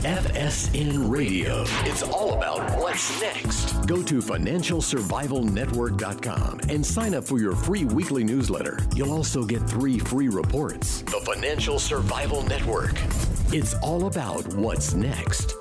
FSN Radio. It's all about what's next. Go to financialsurvivalnetwork.com and sign up for your free weekly newsletter. You'll also get 3 free reports. The Financial Survival Network. It's all about what's next.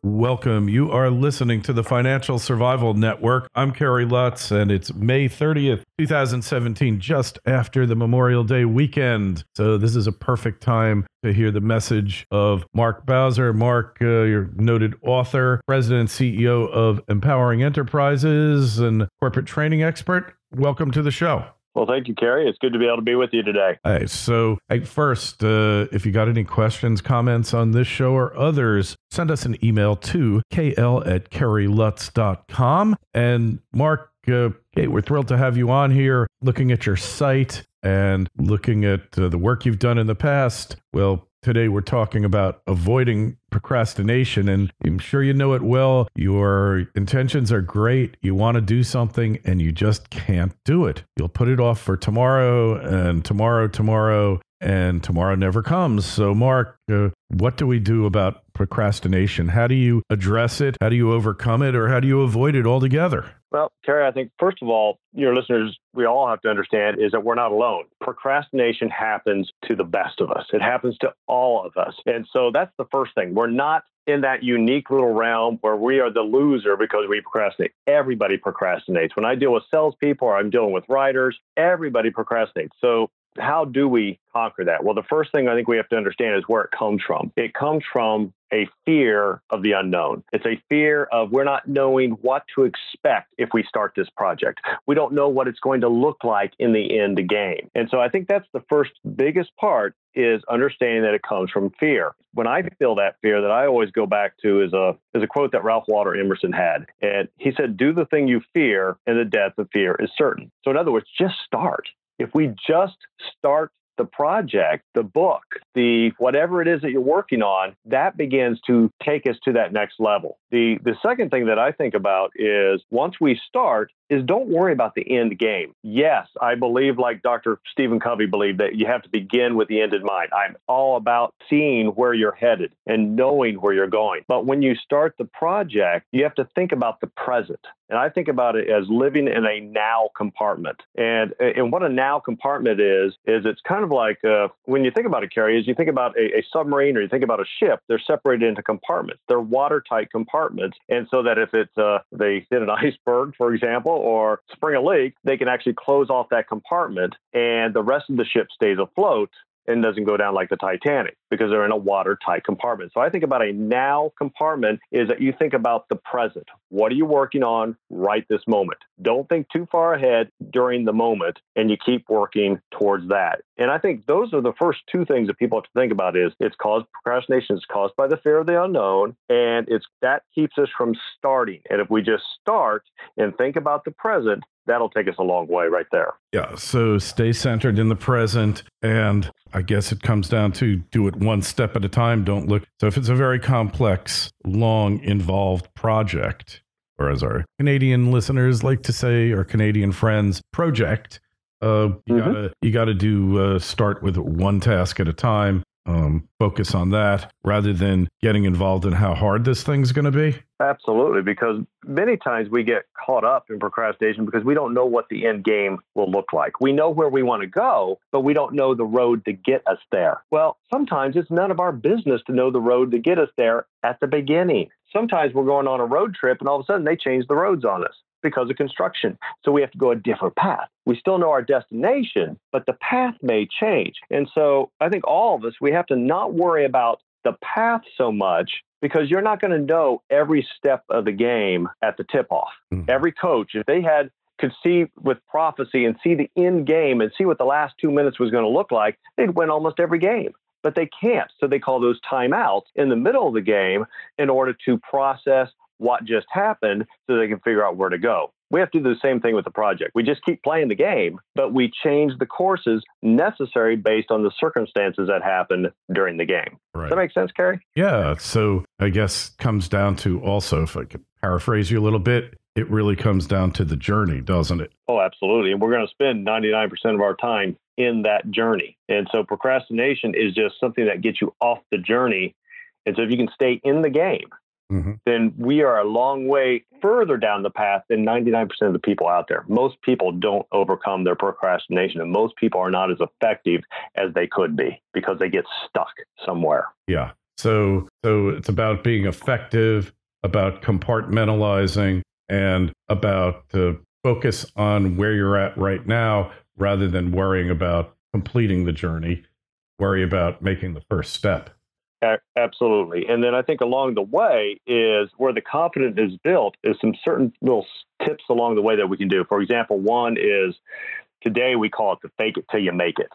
Welcome. You are listening to the Financial Survival Network. I'm Kerry Lutz, and it's May 30th, 2017, just after the Memorial Day weekend. So this is a perfect time to hear the message of Mark Bowser. Mark, your noted author, president and CEO of Empowering Enterprises and corporate training expert. Welcome to the show. Well, thank you, Kerry. It's good to be able to be with you today. All right, so first, if you got any questions, comments on this show or others, send us an email to kl@kerrylutz.com. And Mark, we're thrilled to have you on here, looking at your site and looking at the work you've done in the past. Well, today we're talking about avoiding procrastination, and I'm sure you know it well. Your intentions are great. You want to do something, and you just can't do it. You'll put it off for tomorrow, and tomorrow, and tomorrow never comes. So, Mark, what do we do about procrastination? How do you address it? How do you overcome it, or how do you avoid it altogether? Well, Kerry, I think, first of all, your listeners, we all have to understand is that we're not alone. Procrastination happens to the best of us. It happens to all of us. And so that's the first thing. We're not in that unique little realm where we are the loser because we procrastinate. Everybody procrastinates. When I deal with salespeople or I'm dealing with writers, everybody procrastinates. So how do we conquer that? Well, the first thing I think we have to understand is where it comes from. It comes from a fear of the unknown. It's a fear of we're not knowing what to expect if we start this project. We don't know what it's going to look like in the end game. And so I think that's the first biggest part, is understanding that it comes from fear. When I feel that fear, that I always go back to is a quote that Ralph Waldo Emerson had. And he said, "Do the thing you fear, and the death of fear is certain." So in other words, just start. If we just start the project, the book, the whatever it is that you're working on, that begins to take us to that next level. The second thing that I think about is once we start is don't worry about the end game. Yes, I believe, like Dr. Stephen Covey believed, that you have to begin with the end in mind. I'm all about seeing where you're headed and knowing where you're going. But when you start the project, you have to think about the present. And I think about it as living in a now compartment. And what a now compartment is it's kind of like when you think about it, Kerry, is you think about a submarine or you think about a ship, they're separated into compartments. They're watertight compartments. And so that if it's they hit an iceberg, for example, or spring a leak, they can actually close off that compartment and the rest of the ship stays afloat and doesn't go down like the Titanic because they're in a watertight compartment. So I think about a now compartment is that you think about the present. What are you working on right this moment? Don't think too far ahead during the moment, and you keep working towards that. And I think those are the first two things that people have to think about is procrastination is caused by the fear of the unknown, and that keeps us from starting. And if we just start and think about the present, that'll take us a long way right there. Yeah. So stay centered in the present. And I guess it comes down to do it one step at a time. Don't look. So if it's a very complex, long, involved project, or as our Canadian listeners like to say, or Canadian friends, project, you gotta do start with one task at a time. Focus on that rather than getting involved in how hard this thing's going to be? Absolutely, because many times we get caught up in procrastination because we don't know what the end game will look like. We know where we want to go, but we don't know the road to get us there. Well, sometimes it's none of our business to know the road to get us there at the beginning. Sometimes we're going on a road trip and all of a sudden they change the roads on us because of construction. So we have to go a different path. We still know our destination, but the path may change. And so I think all of us, we have to not worry about the path so much because you're not going to know every step of the game at the tip-off. Mm-hmm. Every coach, if they could see with prophecy and see the end game and see what the last 2 minutes was going to look like, they'd win almost every game. But they can't. So they call those timeouts in the middle of the game in order to process what just happened so they can figure out where to go. We have to do the same thing with the project. We just keep playing the game, but we change the courses necessary based on the circumstances that happen during the game. Right. Does that make sense, Kerry? Yeah. So I guess comes down to also, if I could paraphrase you a little bit, it really comes down to the journey, doesn't it? Oh, absolutely. And we're going to spend 99% of our time in that journey. And so procrastination is just something that gets you off the journey. And so if you can stay in the game, then we are a long way further down the path than 99% of the people out there. Most people don't overcome their procrastination, and most people are not as effective as they could be because they get stuck somewhere. Yeah. So it's about being effective, about compartmentalizing, and about focus on where you're at right now rather than worrying about completing the journey. Worry about making the first step. Absolutely. And then I think along the way is where the confidence is built is some certain little tips along the way that we can do. For example, one is today we call it the fake it till you make it.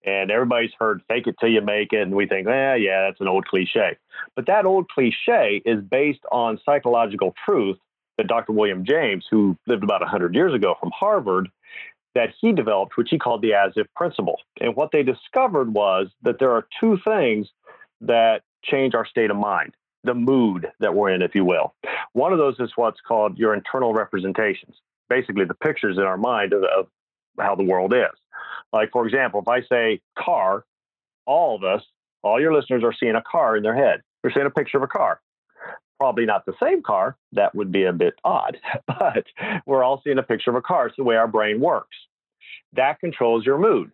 And everybody's heard fake it till you make it. And we think, yeah, that's an old cliche. But that old cliche is based on psychological truth that Dr. William James, who lived about 100 years ago from Harvard, that he developed, which he called the as-if principle. And what they discovered was that there are two things that change our state of mind, the mood that we're in, if you will. One of those is what's called your internal representations, basically the pictures in our mind of how the world is. Like, for example, if I say car, all of us, all your listeners are seeing a car in their head. They're seeing a picture of a car. Probably not the same car. That would be a bit odd, but we're all seeing a picture of a car. It's the way our brain works. That controls your mood.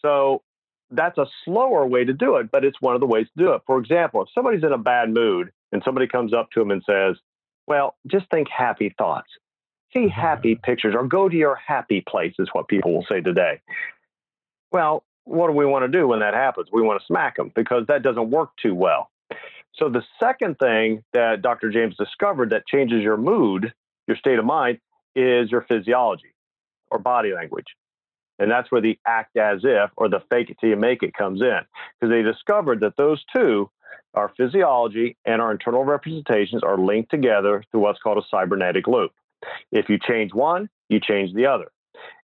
So that's a slower way to do it, but it's one of the ways to do it. For example, if somebody's in a bad mood and somebody comes up to them and says, well, just think happy thoughts, see happy pictures, or go to your happy place is what people will say today. Well, what do we want to do when that happens? We want to smack them because that doesn't work too well. So the second thing that Dr. James discovered that changes your mood, your state of mind, is your physiology or body language. And that's where the act as if or the fake it till you make it comes in. Because they discovered that those two, our physiology and our internal representations, are linked together through what's called a cybernetic loop. If you change one, you change the other.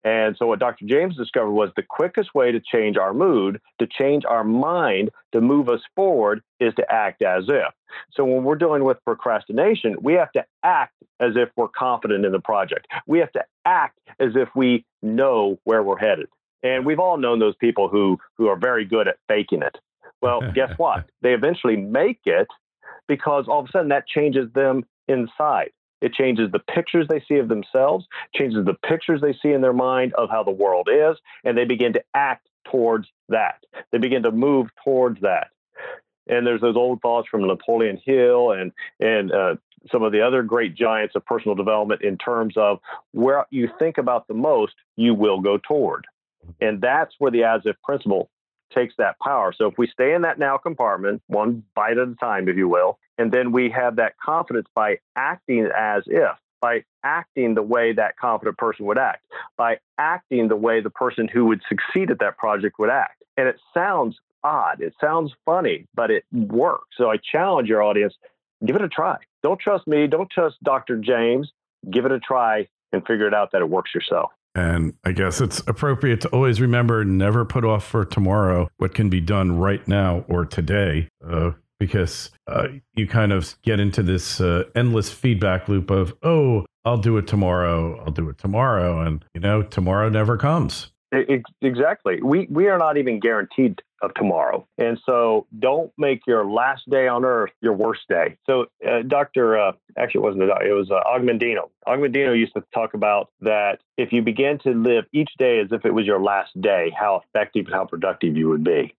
And so what Dr. James discovered was the quickest way to change our mood, to change our mind, to move us forward is to act as if. So when we're dealing with procrastination, we have to act as if we're confident in the project. We have to act as if we know where we're headed. And we've all known those people who are very good at faking it. Well, guess what? They eventually make it because all of a sudden that changes them inside. It changes the pictures they see of themselves, changes the pictures they see in their mind of how the world is, and they begin to act towards that. They begin to move towards that. And there's those old thoughts from Napoleon Hill and some of the other great giants of personal development in terms of where you think about the most, you will go toward. And that's where the as-if principle takes that power. So if we stay in that now compartment, one bite at a time, if you will, and then we have that confidence by acting as if, by acting the way that confident person would act, by acting the way the person who would succeed at that project would act. And it sounds odd. It sounds funny, but it works. So I challenge your audience, give it a try. Don't trust me. Don't trust Dr. James. Give it a try and figure it out that it works yourself. And I guess it's appropriate to always remember, never put off for tomorrow what can be done right now or today, because you kind of get into this endless feedback loop of, oh, I'll do it tomorrow. I'll do it tomorrow. And, tomorrow never comes. Exactly. We are not even guaranteed of tomorrow. And so don't make your last day on earth your worst day. So actually it wasn't it was Augmendino. Augmendino used to talk about that if you begin to live each day as if it was your last day, how effective and how productive you would be.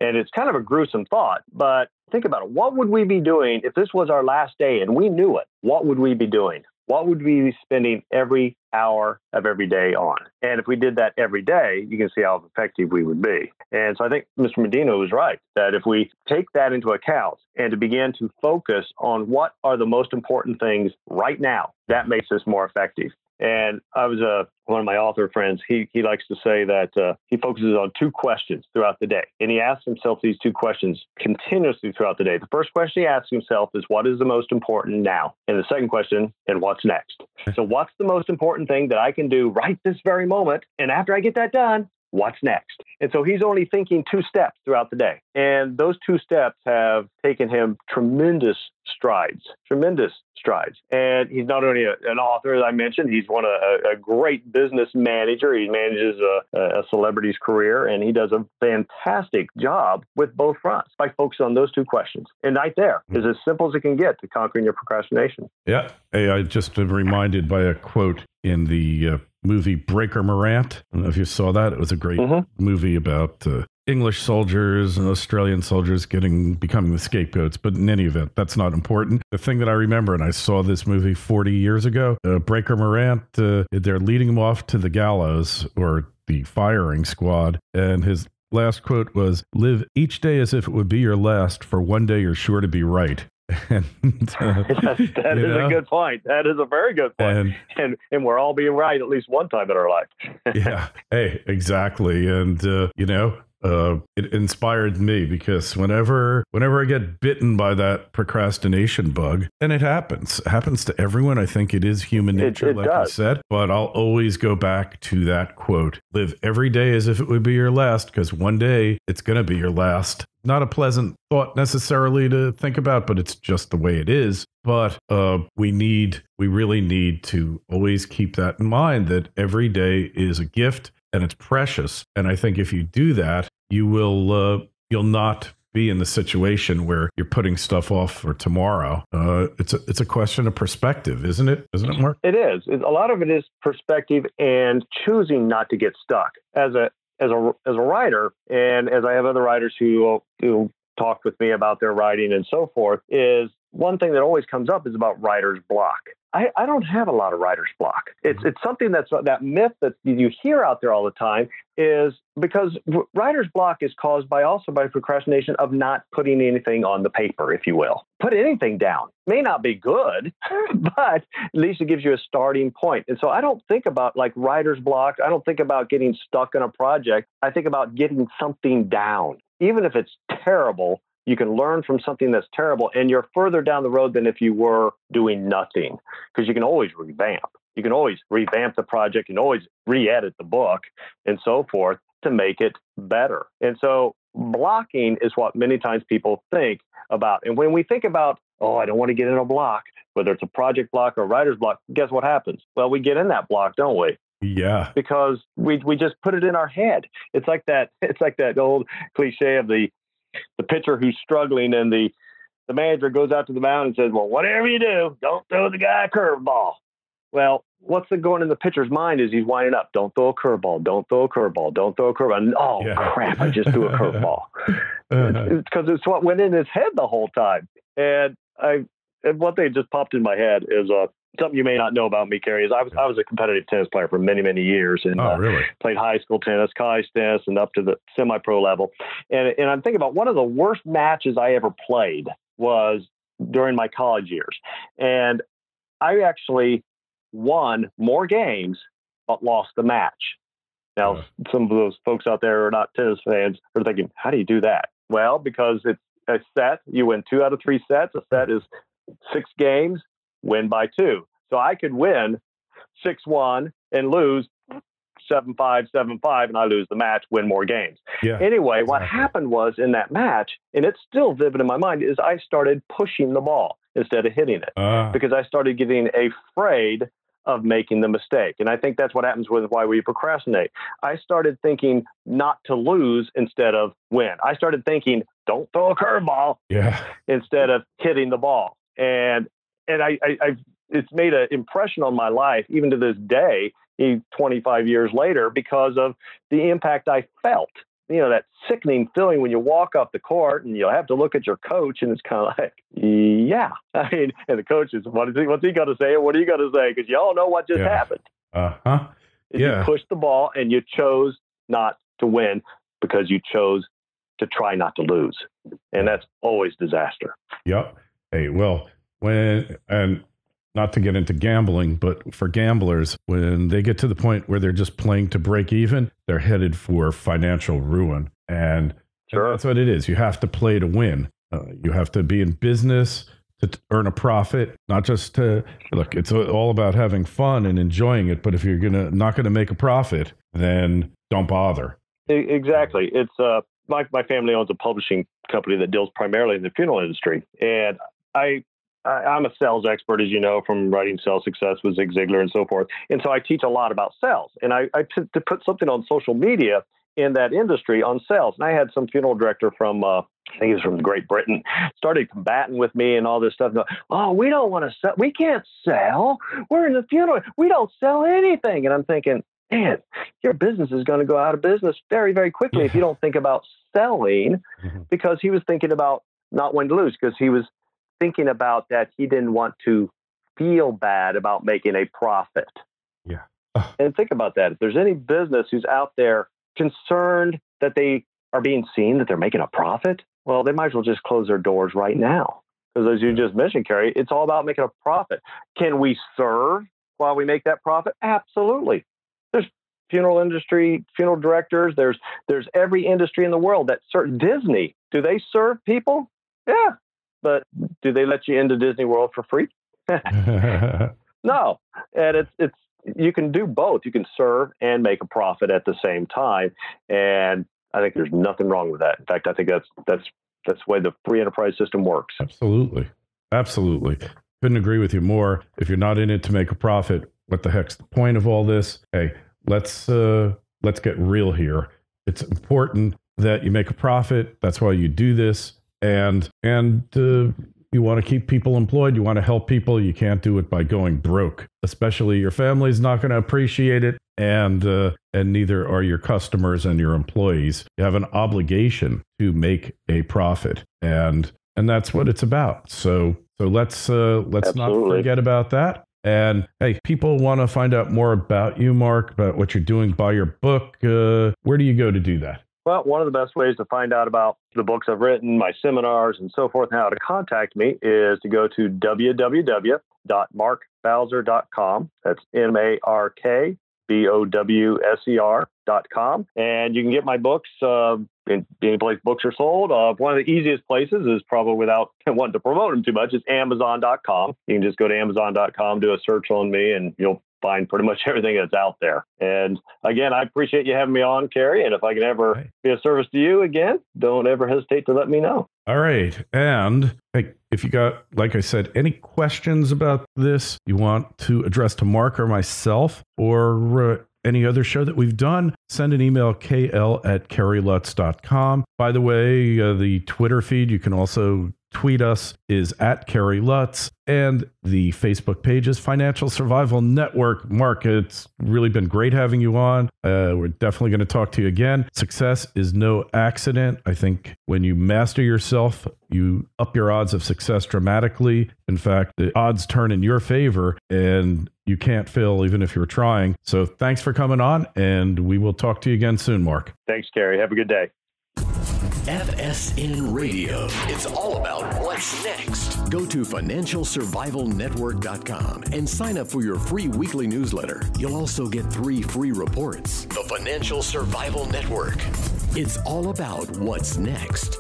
And it's kind of a gruesome thought, but think about it. What would we be doing if this was our last day and we knew it? What would we be doing? What would we be spending every hour of every day on? And if we did that every day, you can see how effective we would be. And so I think Mr. Medina was right, that if we take that into account and to begin to focus on what are the most important things right now, that makes us more effective. And I was one of my author friends, he likes to say that he focuses on two questions throughout the day. And he asks himself these two questions continuously throughout the day. The first question he asks himself is, what is the most important now? And the second question, and what's next? So what's the most important thing that I can do right this very moment? And after I get that done, what's next? And so he's only thinking 2 steps throughout the day. And those 2 steps have taken him tremendous strides. And he's not only an author, as I mentioned, he's a great business manager. He manages a celebrity's career, and he does a fantastic job with both fronts by focusing on those 2 questions. And right there is as simple as it can get to conquering your procrastination. Yeah. Hey, I just am reminded by a quote in the movie Breaker Morant. I don't know if you saw that. It was a great movie about English soldiers and Australian soldiers becoming the scapegoats. But in any event, that's not important. The thing that I remember, and I saw this movie 40 years ago, Breaker Morant, they're leading him off to the gallows or the firing squad. And his last quote was, "Live each day as if it would be your last, for one day you're sure to be right." And, that is a good point. That is a very good point. And we're all being right at least one time in our life. Yeah. Hey, exactly. And, it inspired me because whenever I get bitten by that procrastination bug, and it happens to everyone. I think it is human nature, like you said, but I'll always go back to that quote: live every day as if it would be your last, because one day it's going to be your last. Not a pleasant thought necessarily to think about, but it's just the way it is. But we really need to always keep that in mind, that every day is a gift and it's precious. And I think if you do that, you'll not be in the situation where you're putting stuff off for tomorrow. It's a question of perspective, isn't it? Isn't it, Mark? It is. A lot of it is perspective and choosing not to get stuck. As a writer, and as I have other writers who talk with me about their writing and so forth, is one thing that always comes up is about writer's block. I don't have a lot of writer's block. It's something that myth that you hear out there all the time, is because writer's block is caused by procrastination of not putting anything on the paper, if you will. Put anything down. May not be good, but at least it gives you a starting point. And so I don't think about like writer's block. I don't think about getting stuck in a project. I think about getting something down. Even if it's terrible, you can learn from something that's terrible, and you're further down the road than if you were doing nothing, because you can always revamp. You can always revamp the project. You can always re-edit the book and so forth to make it better. And so blocking is what many times people think about. And when we think about, I don't want to get in a block, whether it's a project block or a writer's block, guess what happens? Well, we get in that block, don't we? Yeah. Because we just put it in our head. It's like that old cliche of the pitcher who's struggling, and the manager goes out to the mound and says, well, whatever you do, don't throw the guy a curveball. Well, what's going in the pitcher's mind is he's winding up. Don't throw a curveball. Don't throw a curveball. Don't throw a curveball. Crap, I just threw a curveball. It's because it's what went in his head the whole time. And one thing that just popped in my head is something you may not know about me, Kerry, is I was a competitive tennis player for many, many years, and really? Played high school tennis, college tennis, and up to the semi-pro level. And I'm thinking about one of the worst matches I ever played was during my college years. And I actually won more games, but lost the match. Now, some of those folks out there who are not tennis fans are thinking, how do you do that? Well, because it's a set. You win 2 out of 3 sets. A set is 6 games. Win by 2. So I could win 6-1 and lose 7-5, 7-5, and I lose the match, win more games. Yeah, anyway, what happened was in that match, and it's still vivid in my mind, is I started pushing the ball instead of hitting it because I started getting afraid of making the mistake. And I think that's what happens with why we procrastinate. I started thinking not to lose instead of win. I started thinking, don't throw a curveball instead of hitting the ball. And it's made an impression on my life, even to this day, 25 years later, because of the impact I felt. That sickening feeling when you walk off the court and you'll have to look at your coach, and it's kind of like, and the coach is, what's he going to say? What are you going to say? Because you all know what just happened. You pushed the ball and you chose not to win because you chose to try not to lose. And that's always disaster. Yep. Hey, well, and not to get into gambling, but for gamblers, when they get to the point where they're just playing to break even, they're headed for financial ruin. And that's what it is. You have to play to win. You have to be in business to earn a profit, not just to look. It's all about having fun and enjoying it. But if you're not going to make a profit, then don't bother. Exactly. It's my family owns a publishing company that deals primarily in the funeral industry, and I'm a sales expert, as you know, from writing Sales Success with Zig Ziglar and so forth. And so I teach a lot about sales. And I to put something on social media in that industry on sales. And I had some funeral director from, I think he was from Great Britain, started combating with me and all this stuff. Oh, we don't want to sell. We can't sell. We're in the funeral. We don't sell anything. And I'm thinking, man, your business is going to go out of business very, very quickly if you don't think about selling, because he was thinking about not wanting to lose, because he was thinking about that he didn't want to feel bad about making a profit. Yeah. And think about that. If there's any business who's out there concerned that they are being seen, that they're making a profit, well, they might as well just close their doors right now. Because as you just mentioned, Kerry, it's all about making a profit. Can we serve while we make that profit? Absolutely. There's funeral industry, funeral directors. There's every industry in the world that serve. Disney, do they serve people? Yeah. But do they let you into Disney World for free? No. And it's you can do both. You can serve and make a profit at the same time. And I think there's nothing wrong with that. In fact, I think that's the way the free enterprise system works. Absolutely. Absolutely. Couldn't agree with you more. If you're not in it to make a profit, what the heck's the point of all this? Hey, let's get real here. It's important that you make a profit. That's why you do this. And you want to keep people employed. You want to help people. You can't do it by going broke. Especially your family's not going to appreciate it, and neither are your customers and your employees. You have an obligation to make a profit, and that's what it's about. So let's not forget about that. And hey, people want to find out more about you, Mark, about what you're doing, buy your book. Where do you go to do that? Well, one of the best ways to find out about the books I've written, my seminars, and so forth, and how to contact me is to go to www.markbowser.com. That's MarkBowser.com. And you can get my books in any place books are sold. One of the easiest places is, probably without wanting to promote them too much, is Amazon.com. You can just go to Amazon.com, do a search on me, and you'll find pretty much everything that's out there. And again, I appreciate you having me on, Kerry. And if I can ever be of service to you again, don't ever hesitate to let me know. All right. And hey, if you got, like I said, any questions about this you want to address to Mark or myself, or any other show that we've done, send an email, kl@kerrylutz.com. By the way, the Twitter feed, you can also tweet us, is @KerryLutz, and the Facebook page is Financial Survival Network. Mark, it's really been great having you on. We're definitely going to talk to you again. Success is no accident. I think when you master yourself, you up your odds of success dramatically. In fact, the odds turn in your favor, and you can't fail even if you're trying. So thanks for coming on, and we will talk to you again soon, Mark. Thanks, Kerry. Have a good day. FSN Radio. It's all about what's next. Go to financialsurvivalnetwork.com and sign up for your free weekly newsletter. You'll also get 3 free reports. The Financial Survival Network. It's all about what's next.